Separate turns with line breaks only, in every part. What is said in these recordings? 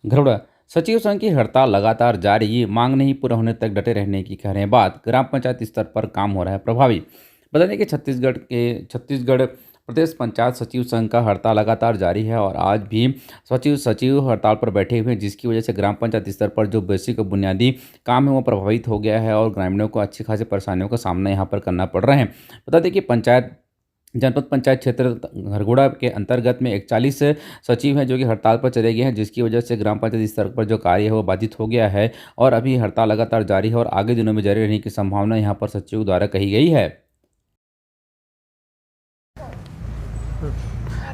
घरौड़ा सचिव संघ की हड़ताल लगातार जारी, ये मांग नहीं पूरा होने तक डटे रहने की कह रहे हैं बात। ग्राम पंचायत स्तर पर काम हो रहा है प्रभावी। बता दें कि छत्तीसगढ़ प्रदेश पंचायत सचिव संघ का हड़ताल लगातार जारी है और आज भी सचिव हड़ताल पर बैठे हुए हैं, जिसकी वजह से ग्राम पंचायत स्तर पर जो बेसिक बुनियादी काम है वो प्रभावित हो गया है और ग्रामीणों को अच्छी खासी परेशानियों का सामना यहाँ पर करना पड़ रहा है। बता दें कि जनपद पंचायत क्षेत्र घरघोड़ा के अंतर्गत में 41 सचिव हैं जो कि हड़ताल पर चले गए हैं, जिसकी वजह से ग्राम पंचायत स्तर पर जो कार्य है वो बाधित हो गया है और अभी हड़ताल लगातार जारी है और आगे दिनों में जारी रहने की संभावना यहाँ पर सचिव द्वारा कही गई है।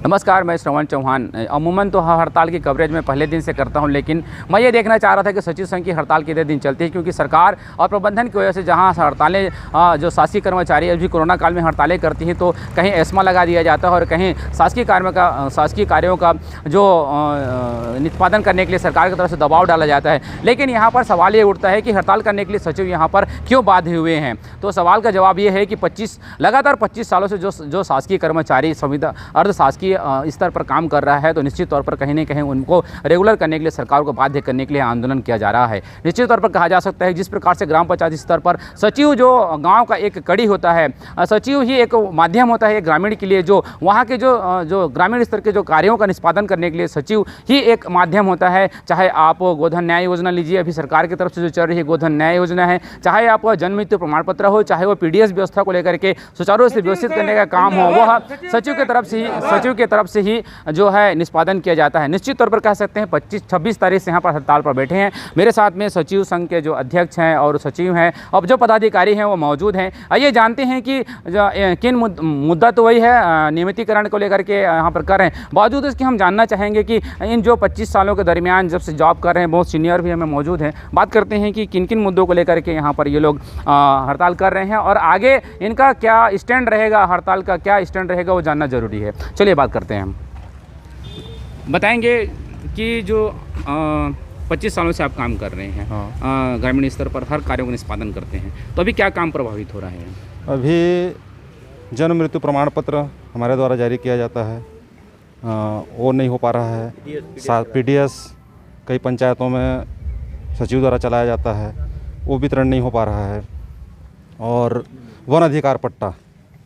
नमस्कार, मैं श्रवण चौहान। अमूमन तो हड़ताल की कवरेज मैं पहले दिन से करता हूं, लेकिन मैं ये देखना चाह रहा था कि सचिव संघ की हड़ताल कितने दिन चलती है, क्योंकि सरकार और प्रबंधन की वजह से जहां हड़तालें जो शासकीय कर्मचारी अभी कोरोना काल में हड़तालें करती हैं तो कहीं एस्मा लगा दिया जाता है और कहीं शासकीय कार्यों का जो निष्पादन करने के लिए सरकार की तरफ से दबाव डाला जाता है। लेकिन यहाँ पर सवाल ये उठता है कि हड़ताल करने के लिए सचिव यहाँ पर क्यों बाध्य हुए हैं। तो सवाल का जवाब ये है कि लगातार 25 सालों से जो शासकीय कर्मचारी संविदा अर्ध शासकीय स्तर पर काम कर रहा है, तो निश्चित तौर पर कहीं न कहीं उनको रेगुलर करने के लिए सरकार को बाध्य करने के लिए आंदोलन किया जा रहा है। निश्चित तौर पर कहा जा सकता है जिस प्रकार से ग्राम पंचायत स्तर पर सचिव जो गांव का एक कड़ी होता है, सचिव ही एक माध्यम होता है ग्रामीण के लिए, जो वहाँ के जो ग्रामीण स्तर के जो कार्यों का निष्पादन करने के लिए सचिव ही एक माध्यम होता है। चाहे आप गोधन न्याय योजना लीजिए, अभी सरकार की तरफ से जो चल रही है गोधन न्याय योजना है, चाहे आप जन्म मृत्यु प्रमाण पत्र हो, चाहे वो पीडीएस व्यवस्था को लेकर के सुचारू रूप से व्यवस्थित करने का काम हो, वह सचिव की तरफ से ही जो है निष्पादन किया जाता है। निश्चित तौर पर कह सकते हैं 25-26 तारीख से यहाँ पर हड़ताल पर बैठे हैं। मेरे साथ में सचिव संघ के जो अध्यक्ष हैं और सचिव हैं और जो पदाधिकारी हैं वो मौजूद हैं। आइए जानते हैं कि किन मुद्दा तो वही है, नियमितीकरण को लेकर के यहाँ पर कर रहे हैं। बावजूद इसके हम जानना चाहेंगे कि इन जो 25 सालों के दरमियान जब से जॉब कर रहे हैं, बहुत सीनियर भी हमें मौजूद हैं। बात करते हैं कि किन किन मुद्दों को लेकर के यहाँ पर ये लोग हड़ताल कर रहे हैं और आगे इनका क्या स्टैंड रहेगा, हड़ताल का क्या स्टैंड रहेगा, वो जानना जरूरी है। चलिए बात करते हैं। हम बताएंगे कि जो 25 सालों से आप काम कर रहे हैं, हाँ, ग्रामीण स्तर पर हर कार्यों का निष्पादन करते हैं, तो अभी क्या काम प्रभावित हो रहा है?
अभी जन्म मृत्यु प्रमाण पत्र हमारे द्वारा जारी किया जाता है, वो नहीं हो पा रहा है। पीडीएस कई पंचायतों में सचिव द्वारा चलाया जाता है, वो वितरण नहीं हो पा रहा है। और वन अधिकार पट्टा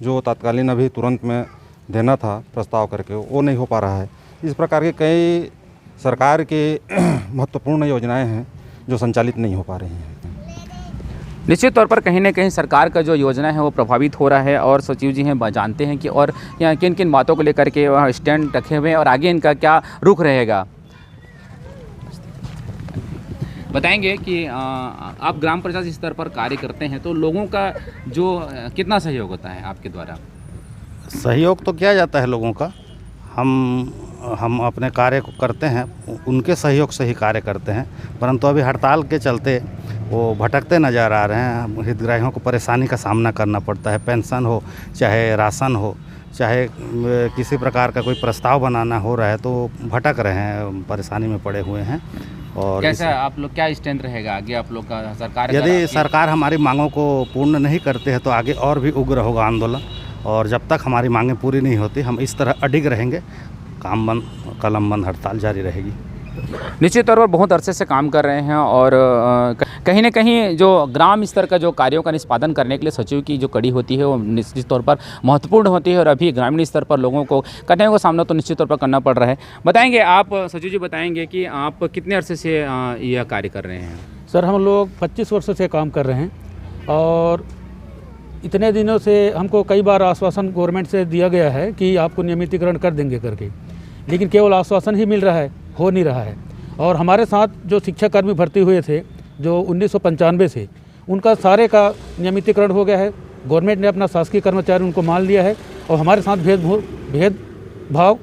जो तत्कालीन अभी तुरंत में देना था प्रस्ताव करके, वो नहीं हो पा रहा है। इस प्रकार के कई सरकार के महत्वपूर्ण योजनाएं हैं जो संचालित नहीं हो पा रही हैं।
निश्चित तौर पर कहीं ना कहीं सरकार का जो योजना है वो प्रभावित हो रहा है और सचिव जी हैं जानते हैं कि और किन किन बातों को लेकर के वह स्टैंड रखे हुए हैं और आगे इनका क्या रुख रहेगा। बताएंगे कि आप ग्राम पंचायत स्तर पर कार्य करते हैं, तो लोगों का जो कितना सहयोग होता है आपके द्वारा?
सहयोग तो किया जाता है लोगों का, हम अपने कार्य को करते हैं, उनके सहयोग से ही कार्य करते हैं। परंतु अभी हड़ताल के चलते वो भटकते नज़र आ रहे हैं। हितग्राहियों को परेशानी का सामना करना पड़ता है, पेंशन हो, चाहे राशन हो, चाहे किसी प्रकार का कोई प्रस्ताव बनाना हो रहा है, तो भटक रहे हैं, परेशानी में पड़े हुए हैं। और
कैसा आप लोग क्या स्टैंड रहेगा आगे आप लोग का? सरकार
यदि सरकार हमारी मांगों को पूर्ण नहीं करते हैं तो आगे और भी उग्र होगा आंदोलन, और जब तक हमारी मांगें पूरी नहीं होती हम इस तरह अडिग रहेंगे। काम बंद कलम बंद हड़ताल जारी रहेगी।
निश्चित तौर पर बहुत अरसे से काम कर रहे हैं और कहीं ना कहीं जो ग्राम स्तर का जो कार्यों का निष्पादन करने के लिए सचिव की जो कड़ी होती है वो निश्चित तौर पर महत्वपूर्ण होती है और अभी ग्रामीण स्तर पर लोगों को कठिनाइयों का सामना तो निश्चित तौर पर करना पड़ रहा है। बताएंगे आप, सचिव जी बताएंगे कि आप कितने अरसे से यह कार्य कर रहे हैं?
सर, हम लोग 25 वर्षों से काम कर रहे हैं और इतने दिनों से हमको कई बार आश्वासन गवर्नमेंट से दिया गया है कि आपको नियमितीकरण कर देंगे करके, लेकिन केवल आश्वासन ही मिल रहा है, हो नहीं रहा है। और हमारे साथ जो शिक्षाकर्मी भर्ती हुए थे जो 1995 से, उनका सारे का नियमितीकरण हो गया है। गवर्नमेंट ने अपना शासकीय कर्मचारी उनको मान लिया है और हमारे साथ भेदभाव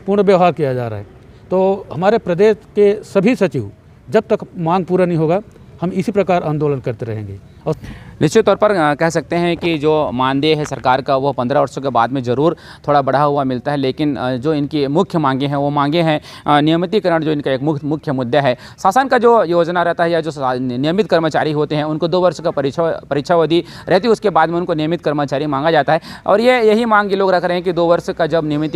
पूर्ण व्यवहार किया जा रहा है। तो हमारे प्रदेश के सभी सचिव जब तक मांग पूरा नहीं होगा हम इसी प्रकार आंदोलन करते रहेंगे। और
निश्चित तौर पर कह सकते हैं कि जो मानदेय है सरकार का वो 15 वर्षों के बाद में ज़रूर थोड़ा बढ़ा हुआ मिलता है, लेकिन जो इनकी मुख्य मांगे हैं वो मांगे हैं नियमितीकरण, जो इनका एक मुख्य मुद्दा है। शासन का जो योजना रहता है या जो नियमित कर्मचारी होते हैं उनको 2 वर्ष का परीक्षावधि रहती है, उसके बाद में उनको नियमित कर्मचारी मांगा जाता है। और यही मांग ये लोग रख रहे हैं कि 2 वर्ष का जब नियमित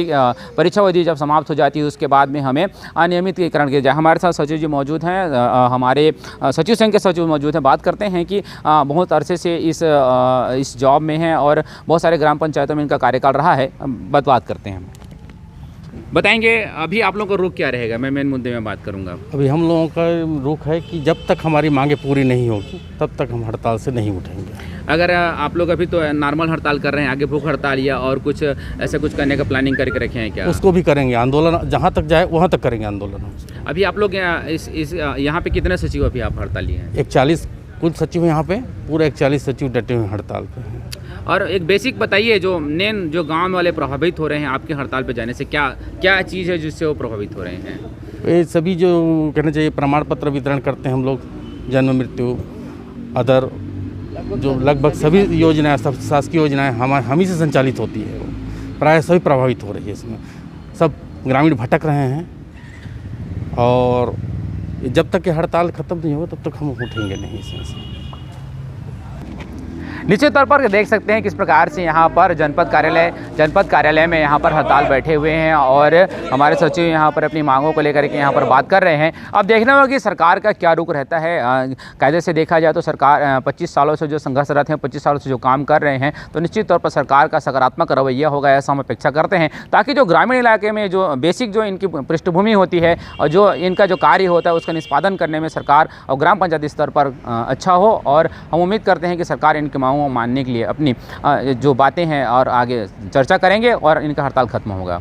परीक्षावधि जब समाप्त हो जाती है उसके बाद में हमें अनियमितीकरण किया जाए। हमारे साथ सचिव जी मौजूद हैं, हमारे सचिव संघ के सचिव मौजूद हैं। बात करते हैं कि बहुत अरसे से इस जॉब में हैं और बहुत सारे ग्राम पंचायतों में इनका कार्यकाल रहा है। बात करते हैं, बताएंगे अभी आप लोगों का रुख क्या रहेगा। मैं मेन मुद्दे में बात करूंगा।
अभी हम लोगों का रुख है कि जब तक हमारी मांगे पूरी नहीं होगी तब तक हम हड़ताल से नहीं उठेंगे।
अगर आप लोग अभी तो नॉर्मल हड़ताल कर रहे हैं, आगे भूख हड़ताल या और कुछ ऐसा कुछ करने का प्लानिंग करके रखे हैं क्या?
उसको भी करेंगे, आंदोलन जहाँ तक जाए वहाँ तक करेंगे आंदोलन।
अभी आप लोग यहाँ पे कितने सचिव अभी आप हड़ताल लिए हैं?
41 कुल सचिव हैं यहाँ पे, पूरे 41 सचिव डटे हुए हड़ताल पे हैं।
और एक बेसिक बताइए, जो गांव वाले प्रभावित हो रहे हैं आपके हड़ताल पे जाने से, क्या चीज़ है जिससे वो प्रभावित हो रहे हैं?
ये सभी जो कहना चाहिए प्रमाण पत्र वितरण करते हैं हम लोग, जन्म मृत्यु अदर जो लगभग सभी योजनाएं, सब शासकीय योजनाएं हम ही से संचालित होती है, वो प्राय सभी प्रभावित हो रही है। इसमें सब ग्रामीण भटक रहे हैं और जब तक ये हड़ताल ख़त्म नहीं होगा तब तक हम उठेंगे नहीं इसमें।
निश्चित तौर पर देख सकते हैं किस प्रकार से यहाँ पर जनपद कार्यालय में यहाँ पर हड़ताल बैठे हुए हैं और हमारे सचिव यहाँ पर अपनी मांगों को लेकर के यहाँ पर बात कर रहे हैं। अब देखना होगा कि सरकार का क्या रुख रहता है। कायदे से देखा जाए तो सरकार 25 सालों से जो संघर्षरत हैं, 25 सालों से जो काम कर रहे हैं, तो निश्चित तौर पर सरकार का सकारात्मक रवैया होगा ऐसा हम अपेक्षा करते हैं, ताकि जो ग्रामीण इलाके में जो बेसिक जो इनकी पृष्ठभूमि होती है और जो इनका जो कार्य होता है उसका निष्पादन करने में सरकार और ग्राम पंचायत स्तर पर अच्छा हो। और हम उम्मीद करते हैं कि सरकार इनकी मानने के लिए अपनी जो बातें हैं और आगे चर्चा करेंगे और इनका हड़ताल खत्म होगा।